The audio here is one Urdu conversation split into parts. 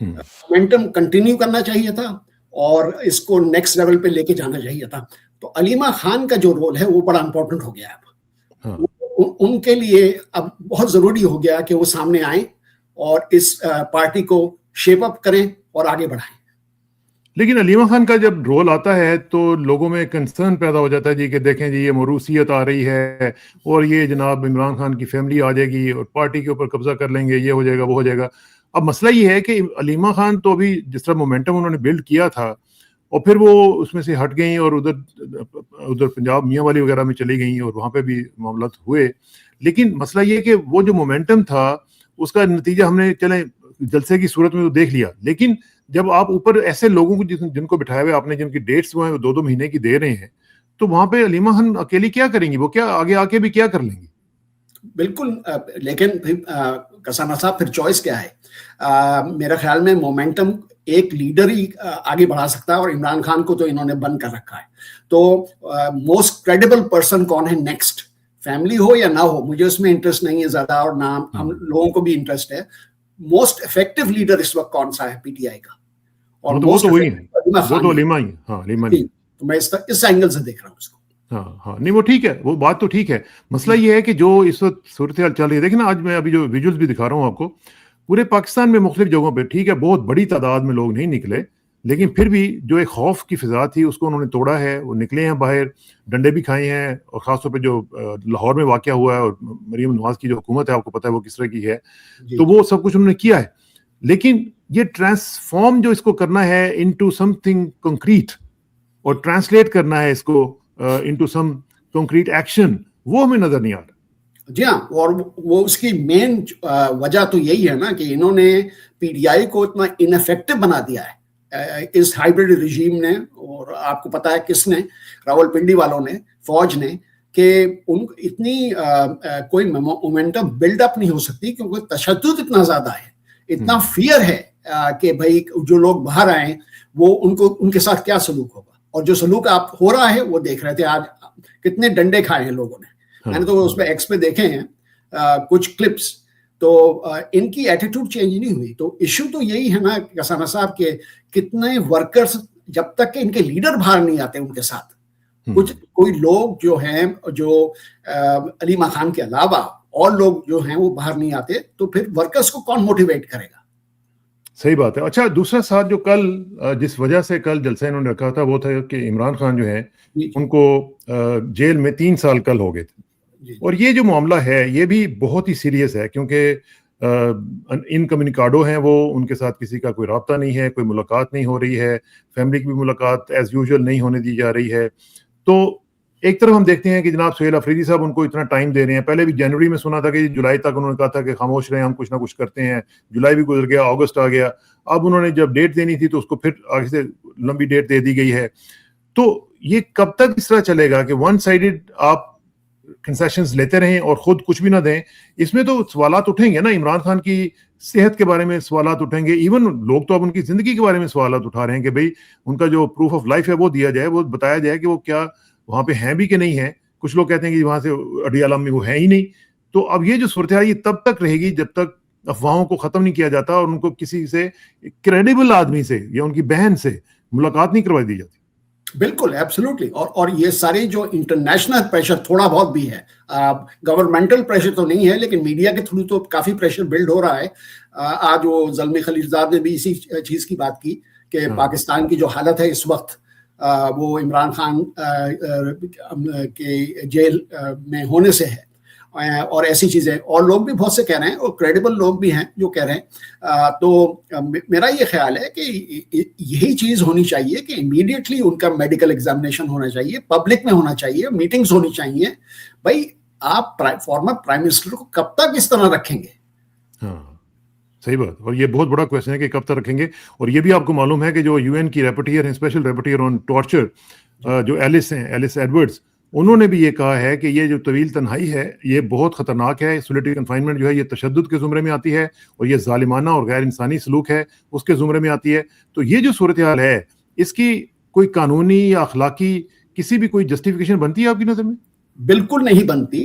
مومنٹم کنٹینیو کرنا چاہیے تھا اور اس کو نیکسٹ لیول پہ لے کے جانا چاہیے تھا. تو علیمہ خان کا جو رول ہے وہ بڑا امپورٹنٹ ہو گیا اب. ان کے لیے اب بہت ضروری ہو گیا کہ وہ سامنے آئیں اور اس پارٹی کو شیپ اپ کریں اور آگے بڑھائیں. لیکن علیمہ خان کا جب رول آتا ہے تو لوگوں میں کنسرن پیدا ہو جاتا ہے جی کہ دیکھیں جی یہ موروثیت آ رہی ہے اور یہ جناب عمران خان کی فیملی آ جائے گی اور پارٹی کے اوپر قبضہ کر لیں گے, یہ ہو جائے گا وہ ہو جائے گا. اب مسئلہ یہ ہے کہ علیمہ خان تو ابھی جس طرح مومنٹم انہوں نے بلڈ کیا تھا اور پھر وہ اس میں سے ہٹ گئیں اور ادھر پنجاب میاں والی وغیرہ میں چلی گئیں اور وہاں پہ بھی معاملات ہوئے. لیکن مسئلہ یہ کہ وہ جو مومنٹم تھا اس کا نتیجہ ہم نے چلیں جلسے کی صورت میں تو دیکھ لیا, لیکن جب آپ اوپر ایسے لوگوں کو جن کو بٹھائے ہوئے آپ نے جن کی ڈیٹس وہ ہیں 2-2 مہینے کی دے رہے ہیں, تو وہاں پہ علیمہ خان اکیلی کیا کریں گی؟ وہ کیا آگے آ کے بھی کیا کر لیں گی؟ بالکل. لیکن کسانہ صاحب پھر چوائس کیا ہے؟ میرا خیال میں مومنٹم ایک لیڈر ہی آگے بڑھا سکتا ہے اور عمران خان کو تو انہوں نے بند کر رکھا ہے. تو موسٹ کریڈیبل پرسن کون ہے نیکسٹ؟ فیملی ہو یا نہ ہو, مجھے اس میں انٹرسٹ نہیں ہے زیادہ اور نہ ہم لوگوں کو بھی انٹرسٹ ہے. موسٹ افیکٹو لیڈر اس وقت کون سا ہے پی ٹی آئی کا؟ اور وہ تو وہی ہے, وہ تو علیمہ ہی. ہاں علیمہ ہی. تو میں اس اینگل سے دیکھ رہا ہوں اس کو. ہاں نہیں وہ ٹھیک ہے, وہ بات تو ٹھیک ہے. مسئلہ یہ ہے کہ جو اس وقت صورتحال چل رہی ہے, دیکھیں نا آج میں ابھی جو ویژولز بھی دکھا رہا ہوں آپ کو, پورے پاکستان میں مختلف جگہوں پہ ٹھیک ہے بہت بڑی تعداد میں لوگ نہیں نکلے, لیکن پھر بھی جو ایک خوف کی فضا تھی اس کو انہوں نے توڑا ہے. وہ نکلے ہیں باہر, ڈنڈے بھی کھائے ہیں, اور خاص طور پہ جو لاہور میں واقعہ ہوا ہے اور مریم نواز کی جو حکومت ہے آپ کو پتہ ہے وہ کس طرح کی ہے, تو وہ سب کچھ انہوں نے کیا ہے. لیکن یہ ٹرانسفارم جو اس کو کرنا ہے انٹو سم تھنگ کنکریٹ اور ٹرانسلیٹ کرنا ہے اس کو انٹو سم کنکریٹ ایکشن, وہ ہمیں نظر نہیں آ رہا. جی ہاں, اور وہ اس کی مین وجہ تو یہی ہے نا کہ انہوں نے پی ڈی آئی کو اتنا انفیکٹو بنا دیا ہے اس ہائیبرڈ رجیم نے. اور آپ کو پتا ہے کس نے؟ راول پنڈی والوں نے, فوج نے, کہ ان اتنی کوئی مومنٹم بلڈ اپ نہیں ہو سکتی کیونکہ تشدد اتنا زیادہ ہے, اتنا فیئر ہے کہ بھائی جو لوگ باہر آئیں وہ ان کے ساتھ کیا سلوک ہوگا. اور جو سلوک آپ ہو رہا ہے وہ دیکھ رہے تھے آج کتنے ڈنڈے کھائے ہیں لوگوں نے. میں نے تو اس پہ ایکس پہ دیکھے ہیں کچھ کلپس, تو ان کی ایٹیٹیوڈ چینج نہیں ہوئی. تو ایشو تو یہی ہے نا کسانہ صاحب کہ کتنے ورکرز جب تک کہ ان کے لیڈر باہر نہیں آتے ان کے ساتھ, کوئی لوگ جو ہیں جو علیمہ خان کے علاوہ اور لوگ جو ہیں وہ باہر نہیں آتے, تو پھر ورکرز کو کون موٹیویٹ کرے گا؟ صحیح بات ہے. اچھا دوسرا ساتھ جو کل جس وجہ سے کل جلسہ انہوں نے رکھا تھا وہ تھا کہ عمران خان جو ہے ان کو جیل میں 3 سال کل ہو گئے تھے. اور یہ جو معاملہ ہے یہ بھی بہت ہی سیریس ہے کیونکہ ان کمیونیکاڈو ہیں وہ, ان کے ساتھ کسی کا کوئی رابطہ نہیں ہے, کوئی ملاقات نہیں ہو رہی ہے, فیملی کی بھی ملاقات ایز یوزول نہیں ہونے دی جا رہی ہے. تو ایک طرف ہم دیکھتے ہیں کہ جناب سہیل افریدی صاحب ان کو اتنا ٹائم دے رہے ہیں. پہلے بھی جنوری میں سنا تھا کہ جولائی تک انہوں نے کہا تھا کہ خاموش رہیں, ہم کچھ نہ کچھ کرتے ہیں. جولائی بھی گزر گیا, اگست آ گیا, اب انہوں نے جب ڈیٹ دینی تھی تو اس کو پھر آگے سے لمبی ڈیٹ دے دی گئی ہے. تو یہ کب تک اس طرح چلے گا کہ ون سائیڈڈ آپ کنسیشنز لیتے رہیں اور خود کچھ بھی نہ دیں؟ اس میں تو سوالات اٹھیں گے نا, عمران خان کی صحت کے بارے میں سوالات اٹھیں گے, ایون لوگ تو اب ان کی زندگی کے بارے میں سوالات اٹھا رہے ہیں کہ بھئی ان کا جو پروف آف لائف ہے وہ دیا جائے, وہ بتایا جائے کہ وہ کیا وہاں پہ ہیں بھی کہ نہیں ہیں. کچھ لوگ کہتے ہیں کہ وہاں سے اڈیالہ میں وہ ہیں ہی نہیں. تو اب یہ جو صورتحال یہ تب تک رہے گی جب تک افواہوں کو ختم نہیں کیا جاتا اور ان کو کسی سے کریڈیبل آدمی سے یا ان کی بہن سے ملاقات نہیں کروائی دی جاتی. بالکل ایبسلیوٹلی. اور یہ سارے جو انٹرنیشنل پریشر تھوڑا بہت بھی ہے, گورنمنٹل پریشر تو نہیں ہے لیکن میڈیا کے تھرو تو کافی پریشر بلڈ ہو رہا ہے. آج وہ زلمی خلیلزاد نے بھی اسی چیز کی بات کی کہ پاکستان کی جو حالت ہے اس وقت وہ عمران خان کے جیل میں ہونے سے ہے اور ایسی چیزیں, اور لوگ بھی بہت سے کہہ رہے ہیں اور کریڈیبل لوگ بھی ہیں جو کہہ رہے ہیں. تو میرا یہ خیال ہے کہ یہی چیز ہونی چاہیے کہ امیڈیٹلی ان کا میڈیکل ایگزامینیشن ہونا چاہیے, پبلک میں ہونا چاہیے, میٹنگز ہونی چاہیے. بھائی آپ فارمر پرائم منسٹر کو کب تک اس طرح رکھیں گے؟ ہاں صحیح بات. اور یہ بہت بڑا کویشچن ہے کہ کب تک رکھیں گے. اور یہ بھی آپ کو معلوم ہے کہ جو یو این کی ریپورٹیر ہیں, اسپیشل ریپورٹیر آن ٹارچر, جو ایلس ہیں, ایلس ایڈورڈز, انہوں نے بھی یہ کہا ہے کہ یہ جو طویل تنہائی ہے یہ بہت خطرناک ہے. سولیٹری کنفائنمنٹ جو ہے یہ تشدد کے زمرے میں آتی ہے اور یہ ظالمانہ اور غیر انسانی سلوک ہے اس کے زمرے میں آتی ہے. تو یہ جو صورتحال ہے اس کی کوئی قانونی یا اخلاقی کسی بھی کوئی جسٹیفیکیشن بنتی ہے آپ کی نظر میں؟ بالکل نہیں بنتی.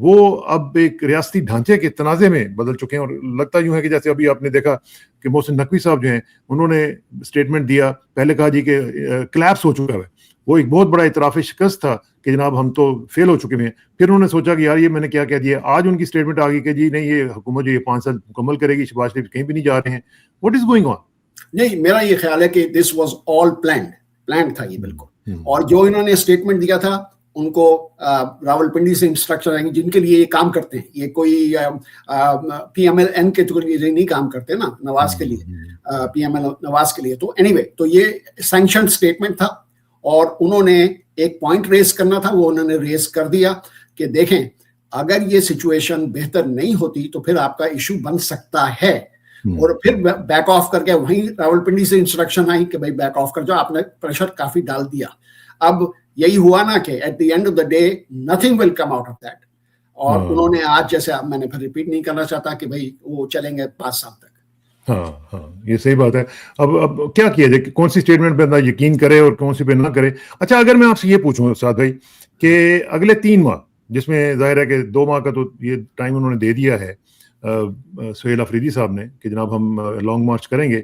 وہ اب ایک ریاستی ڈھانچے کے تنازع میں بدل چکے ہیں. اور لگتا یوں ہے کہ جیسے ابھی آپ نے دیکھا کہ محسن نقوی صاحب جو ہیں انہوں نے اسٹیٹمنٹ دیا, پہلے کہا جی کہ کلیپس ہو چکا ہے, وہ ایک بہت بڑا اعتراف شکست تھا کہ جناب ہم تو فیل ہو چکے ہیں. پھر انہوں نے سوچا کہ یار یہ میں نے کیا کہہ دیا. آج ان کی اسٹیٹمنٹ آ گئی کہ جی نہیں, یہ حکومت جو یہ 5 سال مکمل کرے گی, شہباز شریف کہیں بھی نہیں جا رہے ہیں. What is going on? نہیں, میرا یہ خیال ہے کہ دس واز آل پلانڈ تھا یہ بالکل. اور جو انہوں نے اسٹیٹمنٹ دیا تھا ان کو راولپنڈی سے انسٹرکشن آئیں گے جن کے لیے یہ کام کرتے ہیں, یہ کوئی پی ایم ایل این کے لیے نہیں کام کرتے نا, نواز کے لیے, پی ایم ایل نواز کے لیے. تو اینی وے, تو یہ سینکشن اسٹیٹمنٹ تھا اور انہوں نے ایک پوائنٹ ریز کرنا تھا, وہ انہوں نے ریز کر دیا کہ دیکھیں اگر یہ سچویشن بہتر نہیں ہوتی تو پھر آپ کا ایشو بن سکتا ہے. اور پھر بیک آف کر کے وہیں راولپنڈی سے انسٹرکشن آئی کہ بھائی بیک آف کر جاؤ, آپ نے پریشر کافی ڈال دیا. اب یہی ہوا نا کہ at the end of the day nothing will come out of that. اور انہوں نے آج, جیسے میں نے پھر ریپیٹ نہیں کرنا چاہتا کہ بھائی وہ چلیں گے 5 سال تک. ہاں یہ صحیح بات ہے. اب کیا کیا جائے, کون سی اسٹیٹمنٹ پہ بندہ یقین کرے اور کون سی پہ نہ کرے. اچھا اگر میں آپ سے یہ پوچھوں سعد بھائی کہ اگلے 3 ماہ, جس میں ظاہر ہے کہ 2 ماہ کا تو یہ ٹائم انہوں نے دے دیا ہے سہیل آفریدی صاحب نے کہ جناب ہم لانگ مارچ کریں گے,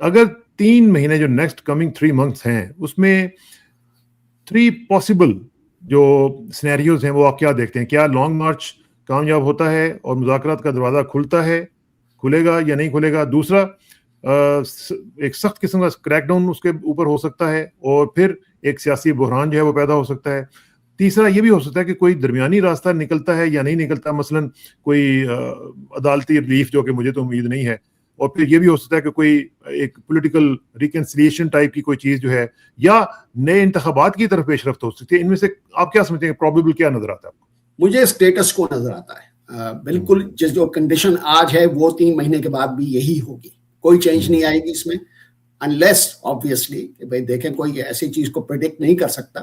اگر 3 مہینے جو نیکسٹ کمنگ 3 منتھس ہیں اس میں 3 پاسبل جو سینیریوز ہیں وہ آپ کیا دیکھتے ہیں؟ کیا لانگ مارچ کامیاب ہوتا ہے اور مذاکرات کا دروازہ کھلے گا یا نہیں کھلے گا؟ دوسرا, ایک سخت قسم کا کریک ڈاؤن اس کے اوپر ہو سکتا ہے اور پھر ایک سیاسی بحران جو ہے وہ پیدا ہو سکتا ہے. تیسرا یہ بھی ہو سکتا ہے کہ کوئی درمیانی راستہ نکلتا ہے یا نہیں نکلتا, مثلا کوئی عدالتی ریلیف جو کہ مجھے تو امید نہیں ہے, اور پھر یہ بھی ہو سکتا ہے کہ کوئی ایک پولیٹیکل ریکنسیلیشن ٹائپ کی کوئی چیز جو ہے, یا نئے انتخابات کی طرف پیش رفت ہو سکتی ہے. ان میں سے آپ کیا سمجھتے ہیں, پروبیبل کیا نظر آتا ہے آپ کو؟ مجھے اسٹیٹس کو نظر آتا ہے بالکل, جو کنڈیشن آج ہے وہ 3 مہینے کے بعد بھی یہی ہوگی, کوئی چینج نہیں آئے گی اس میں, unless obviously کہ بھائی دیکھیں کوئی ایسی چیز کو پریڈکٹ نہیں کر سکتا,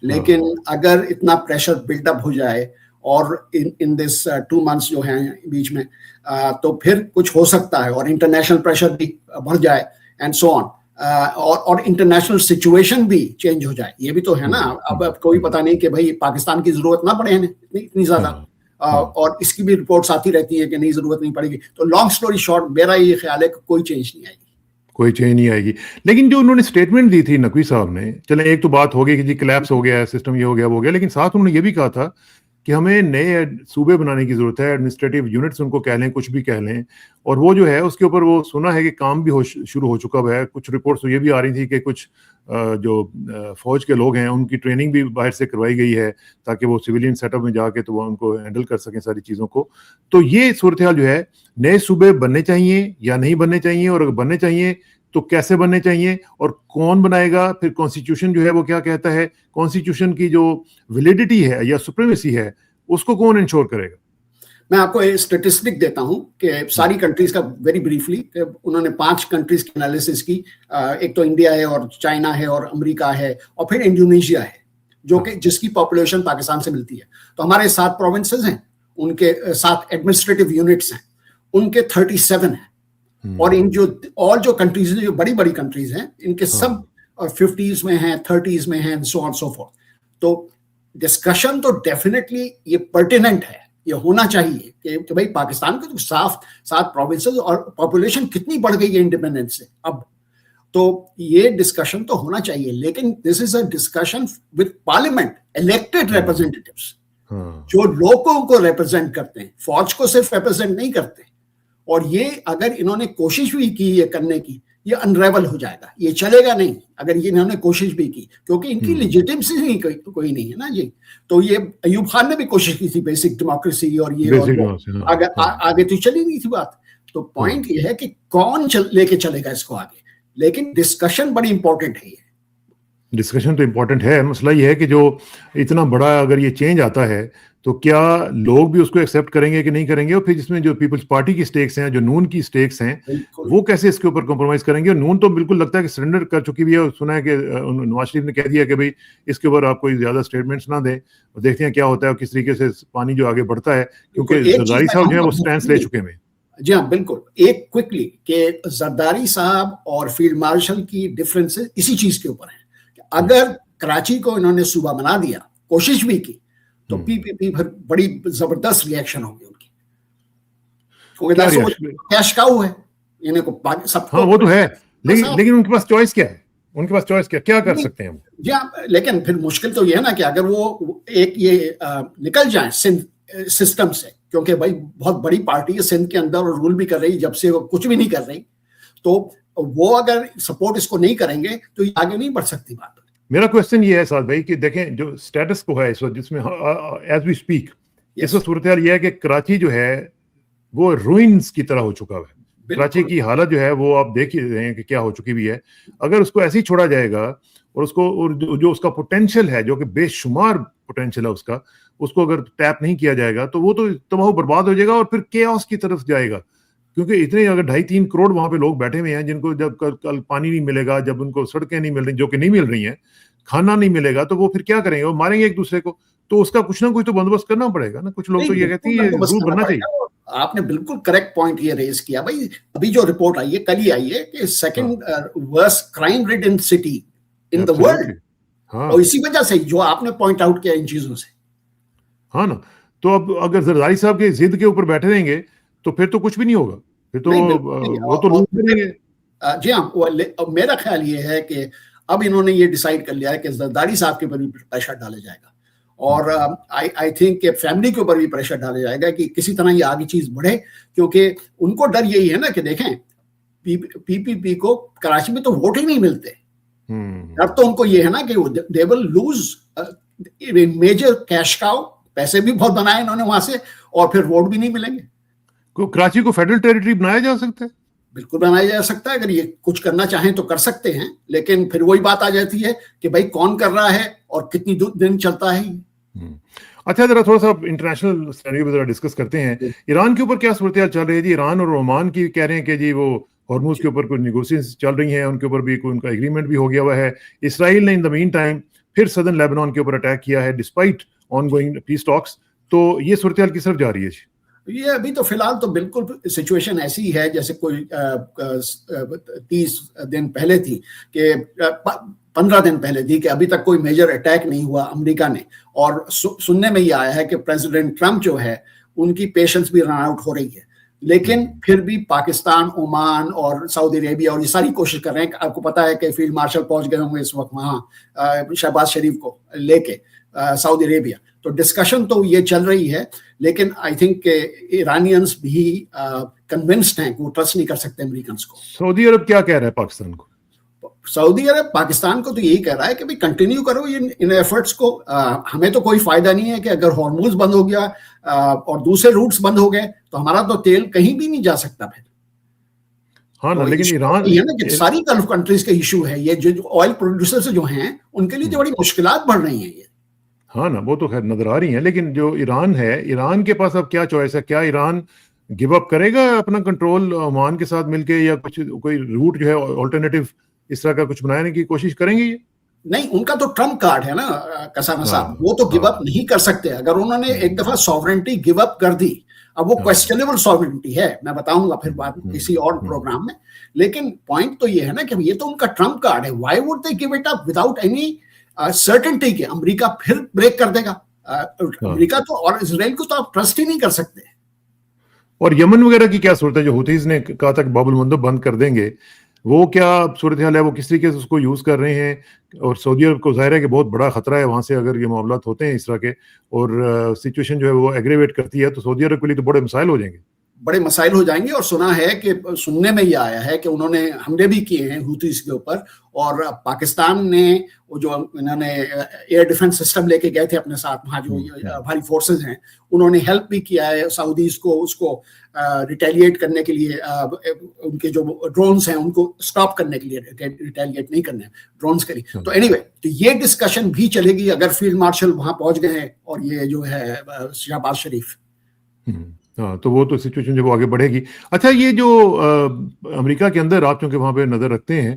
لیکن اگر اتنا پریشر بلڈ اپ ہو جائے اور ان دس 2 months جو ہیں بیچ میں, تو پھر کچھ ہو سکتا ہے, اور انٹرنیشنل پریشر بھی بڑھ جائے اینڈ سو آن, اور انٹرنیشنل سچویشن بھی چینج ہو جائے. یہ بھی تو ہے نا, اب کوئی پتہ نہیں کہ بھائی پاکستان کی ضرورت نہ پڑے اتنی زیادہ, اور اس کی بھی رپورٹس آتی رہتی ہیں کہ نہیں ضرورت نہیں پڑے گی. تو لانگ سٹوری شارٹ, میرا یہ خیال ہے کہ کوئی چینج نہیں آئے گی, کوئی چینج نہیں آئے گی. لیکن جو انہوں نے اسٹیٹمنٹ دی تھی نقوی صاحب نے, چلیں ایک تو بات ہو گئی کہ جی کلیپس ہو گیا ہے سسٹم, یہ ہو گیا وہ ہو گیا, لیکن ساتھ انہوں نے یہ بھی کہا تھا کہ ہمیں نئے صوبے بنانے کی ضرورت ہے, ایڈمنسٹریٹو یونٹس ان کو کہہ لیں, کچھ بھی کہہ لیں, اور وہ جو ہے اس کے اوپر وہ سنا ہے کہ کام بھی شروع ہو چکا ہے. کچھ رپورٹس تو یہ بھی آ رہی تھی کہ کچھ جو فوج کے لوگ ہیں ان کی ٹریننگ بھی باہر سے کروائی گئی ہے تاکہ وہ سویلین سیٹ اپ میں جا کے تو وہ ان کو ہینڈل کر سکیں ساری چیزوں کو. تو یہ صورتحال جو ہے, نئے صوبے بننے چاہیے یا نہیں بننے چاہیے, اور اگر بننے چاہیے تو کیسے بننے چاہیے, اور کون بنائے گا؟ پھر کانسٹیٹیوشن جو ہے وہ کیا کہتا ہے, کانسٹیٹیوشن کی جو ویلیڈیٹی ہے یا سپریمیسی ہے اس کو کون انشور کرے گا؟ میں آپ کو اسٹیٹسٹک دیتا ہوں کہ ساری کنٹریز کا ویری بریفلی, انہوں نے 5 کنٹریز کی انالیسس کی. ایک تو انڈیا ہے اور چائنا ہے اور امریکہ ہے اور پھر انڈونیشیا ہے, جو کہ جس کی پاپولیشن پاکستان سے ملتی ہے. تو ہمارے 7 پروونسز ہیں, ان کے 7 ایڈمنسٹریٹو یونٹس ہیں, ان کے 37 ہیں, اور ان جو اور جو کنٹریز جو بڑی بڑی کنٹریز ہیں ان کے سب 50s میں ہیں, 30s میں ہیں, سو آن سو فورتھ. تو ڈسکشن تو ڈیفینیٹلی یہ پرٹیننٹ ہے, یہ ہونا چاہیے کہ بھائی پاکستان کے تو 7 پروونسز اور پاپولیشن کتنی بڑھ گئی ہے انڈیپینڈنس سے اب, تو یہ ڈسکشن تو ہونا چاہیے. لیکن this is a discussion with parliament, elected representatives جو لوگوں کو ریپرزینٹ کرتے ہیں, فوج کو صرف ریپرزینٹ نہیں کرتے. اور یہ اگر انہوں نے کوشش بھی کی یہ کرنے کی, یہ انریول ہو جائے گا, یہ چلے گا نہیں اگر یہ انہوں نے کوشش بھی کی, کیونکہ ان کی لیجیٹیمسی کوئی نہیں ہے نا جی. تو یہ ایوب خان نے بھی کوشش کی تھی بیسک ڈیموکریسی اور یہ, اور آگے تو چلی نہیں تھی بات. تو پوائنٹ یہ ہے کہ کون لے کے چلے گا اس کو آگے, لیکن ڈسکشن بڑی امپورٹنٹ ہے. یہ ڈسکشن تو امپورٹنٹ ہے. مسئلہ یہ ہے کہ جو اتنا بڑا اگر یہ چینج آتا ہے تو کیا لوگ بھی اس کو ایکسیپٹ کریں گے کہ نہیں کریں گے, اور پھر جس میں جو پیپلز پارٹی کی سٹیکس ہیں, جو نون کی سٹیکس ہیں, وہ کیسے اس کے اوپر کمپرومائز کریں گے. اور نون تو بالکل لگتا ہے کہ سرنڈر کر چکی بھی ہے, اور سنا ہے کہ نواز شریف نے کہہ دیا کہ بھئی اس کے اوپر آپ کوئی زیادہ سٹیٹمنٹس نہ دیں, اور دیکھتے ہیں کیا ہوتا ہے اور کس طریقے سے پانی جو آگے بڑھتا ہے, کیونکہ زرداری صاحب جو ہیں وہ سٹینس لے چکے ہیں. جی ہاں بالکل. ایک کوئکلی کہ زرداری صاحب اور فیلڈ مارشل کی ڈفرینس اسی چیز کے اوپر ہے کہ اگر کراچی کو انہوں نے صوبہ بنا دیا, کوشش بھی کی, تو PPP پھر بڑی زبردست ریئیکشن ہوگی ان کی, کیونکہ کیش کاؤ ہے انہیں کو سب. ہاں وہ تو ہے, لیکن ان کے پاس چوائس کیا ہے, ان کے پاس چوائس کیا کر سکتے ہیں ہم؟ جی ہاں, لیکن پھر مشکل تو یہ ہے نا کہ اگر وہ ایک یہ نکل جائیں سندھ سسٹم سے, کیونکہ بھائی بہت بڑی پارٹی ہے سندھ کے اندر اور رول بھی کر رہی, جب سے وہ کچھ بھی نہیں کر رہی, تو وہ اگر سپورٹ اس کو نہیں کریں گے تو یہ آگے نہیں بڑھ سکتی بات. میرا کوشچن یہ ہے سعد بھائی کہ دیکھیں جو سٹیٹس کو ہے اس وقت, جس میں ایز وی اسپیک اس وقت صورتحال یہ ہے کہ کراچی جو ہے وہ روئنز کی طرح ہو چکا ہے. کراچی کی حالت جو ہے وہ آپ دیکھ ہی رہے ہیں کہ کیا ہو چکی بھی ہے. اگر اس کو ایسے ہی چھوڑا جائے گا اور اس کو جو اس کا پوٹینشیل ہے, جو کہ بے شمار پوٹینشیل ہے اس کو اگر ٹیپ نہیں کیا جائے گا تو وہ تو تباہ و برباد ہو جائے گا اور پھر کیوس کی طرف جائے گا. کیونکہ اتنے اگر 2.5-3 کروڑ وہاں پہ لوگ بیٹھے ہوئے ہیں جن کو جب کل پانی نہیں ملے گا, جب ان کو سڑکیں نہیں مل رہی, جو کہ نہیں مل رہی ہیں, کھانا نہیں ملے گا, تو وہ پھر کیا کریں گے, وہ ماریں گے ایک دوسرے کو. تو اس کا کچھ نہ کچھ تو بندوبست کرنا پڑے گا نا. کچھ لوگ تو یہ کہتے ہیں یہ ضرور بننا چاہیے. آپ نے بالکل کریکٹ پوائنٹ یہ ریز کیا بھائی. ابھی جو رپورٹ آئی ہے, کل ہی آئی ہے, کہ second worst crime rate in city in the world, اور اسی وجہ سے جو آپ نے پوائنٹ آؤٹ کیا ان چیزوں سے. ہاں نا, تو اب اگر زرداری صاحب کے ضد کے اوپر بیٹھے رہیں گے تو پھر تو کچھ بھی نہیں ہوگا, پھر تو وہ تو لوگ کریں گے. جی ہاں, میرا خیال یہ ہے کہ اب انہوں نے یہ ڈیسائیڈ کر لیا ہے کہ زرداری صاحب کے اوپر بھی پریشر ڈالا جائے گا, اور آئی تھنک کہ فیملی کے اوپر بھی پریشر ڈالا جائے گا کہ کسی طرح یہ آگے چیز بڑھے, کیونکہ ان کو ڈر یہی ہے نا کہ دیکھیں PPP کو کراچی میں تو ووٹ ہی نہیں ملتے. ڈر تو ان کو یہ ہے نا کہ دے will lose major cash cow, پیسے بھی بہت بنائے انہوں نے وہاں سے, اور پھر ووٹ بھی نہیں ملیں گے. کراچی کو فیڈرل ٹیریٹری بنایا جا سکتا ہے, بالکل بنایا جا سکتا ہے, اگر یہ کچھ کرنا چاہیں تو کر سکتے ہیں, لیکن پھر وہی بات آ جاتی ہے کہ بھائی کون کر رہا ہے اور کتنی دن چلتا ہے. اچھا, ذرا تھوڑا سا انٹرنیشنل سینیریو پہ ذرا ڈسکس کرتے ہیں. ایران کے اوپر کیا صورتحال چل رہی ہے جی؟ ایران اور عمان کی کہہ رہے ہیں کہ جی وہ ہرموز کے اوپر کوئی نیگوشیشن چل رہی ہیں, ان کے اوپر بھی کوئی ان کا ایگریمنٹ بھی ہو گیا ہوا ہے. اسرائیل نے ان دا مین ٹائم پھر سدرن لیبنان کے اوپر اٹیک کیا ہے ڈسپائٹ آن گوئنگ پیس ٹاکس. تو یہ صورتحال کس طرف جا رہی ہے جی؟ یہ ابھی تو فی الحال تو بالکل سچویشن ایسی ہے جیسے کوئی 30 دن پہلے تھی, کہ 15 دن پہلے تھی, کہ ابھی تک کوئی میجر اٹیک نہیں ہوا امریکہ نے. اور سننے میں یہ آیا ہے کہ پریزیڈنٹ ٹرمپ جو ہے ان کی پیشنس بھی رن آؤٹ ہو رہی ہے, لیکن پھر بھی پاکستان, عمان اور سعودی عربیہ اور یہ ساری کوشش کر رہے ہیں. آپ کو پتا ہے کہ فیلڈ مارشل پہنچ گئے ہوں گے اس وقت وہاں شہباز شریف کو لے کے سعودی عربیہ. تو ڈسکشن تو یہ چل رہی ہے, لیکن آئی تھنک کہ ایرانینس بھی کنونسڈ ہیں کہ وہ ٹرسٹ نہیں کر سکتے امریکنس کو. سعودی عرب کیا کہہ رہا ہے پاکستان کو؟ سعودی عرب پاکستان کو تو یہی کہہ رہا ہے کہ بھائی کنٹینیو کرو ان ایفرٹس کو, ہمیں تو کوئی فائدہ نہیں ہے کہ اگر ہارموز بند ہو گیا اور دوسرے روٹس بند ہو گئے تو ہمارا تو تیل کہیں بھی نہیں جا سکتا پھر. ہاں نا, لیکن ایران یہ نا کہ ساری گلف کنٹریز کا ایشو ہے یہ, جو آئل پروڈیوسرز جو ہیں ان کے لیے تو بڑی مشکلات بڑھ رہی ہیں یہ. ہاں نا, وہ تو خیر نظر آ رہی ہیں, لیکن جو ایران ہے, ایران کے پاس اب کیا چوائس ہے؟ کیا ایران گیو اپ کرے گا اپنا کنٹرول عمان کے ساتھ مل کے, یا کچھ کوئی روٹ جو ہے آلٹرنیٹیو اس طرح کا کچھ بنانے کی کوشش کریں گے یہ؟ نہیں, ان کا تو ٹرمپ کارڈ ہے نا کسانہ صاحب, وہ تو گیو اپ نہیں کر سکتے. اگر انہوں نے ایک دفعہ سوورنٹی گیو اپ کر دی, اب وہ کوسچنیبل سوورنٹی ہے, میں بتاؤں گا پھر بات کسی اور پروگرام میں, لیکن پوائنٹ تو یہ ہے نا کہ یہ تو ان کا ٹرمپ کارڈ ہے. Y would they give it up without any certainty کہ امریکہ پھر بریک کر دے گا؟ امریکہ تو اور اسرائیل کو تو آپ ٹرسٹ ہی نہیں کر سکتے. اور یمن وغیرہ کی کیا صورت ہے؟ جو حوثیز نے کہا تھا کہ باب المندب بند کر دیں گے, وہ کیا صورتحال ہے؟ وہ کس طریقے سے اس کو یوز کر رہے ہیں؟ اور سعودی عرب کو ظاہر ہے کہ بہت بڑا خطرہ ہے وہاں سے, اگر یہ معاملات ہوتے ہیں اس طرح کے اور سچویشن جو ہے وہ ایگریویٹ کرتی ہے, تو سعودی عرب کے لیے تو بڑے مسائل ہو جائیں گے. بڑے مسائل ہو جائیں گے. اور سنا ہے کہ سننے میں یہ آیا ہے کہ انہوں نے حملے بھی کیے ہیں حوثیز کے اوپر, اور پاکستان نے وہ جو انہوں نے ایئر ڈیفنس سسٹم لے کے گئے تھے اپنے ساتھ, وہاں جو بھاری فورسز ہیں, انہوں نے ہیلپ بھی کیا ہے سعودیز کو اس کو ریٹیلیٹ کرنے کے لیے. ان کے جو ڈرونز ہیں ان کو اسٹاپ کرنے کے لیے, ریٹیلیٹ نہیں کرنے ڈرونز کے لیے. تو اینی وے, تو یہ ڈسکشن بھی چلے گی اگر فیلڈ مارشل وہاں پہنچ گئے ہیں اور یہ جو ہے شہباز شریف. ہاں, تو وہ تو سچویشن جو وہ آگے بڑھے گی. اچھا, یہ جو امریکہ کے اندر آپ چونکہ وہاں پہ نظر رکھتے ہیں,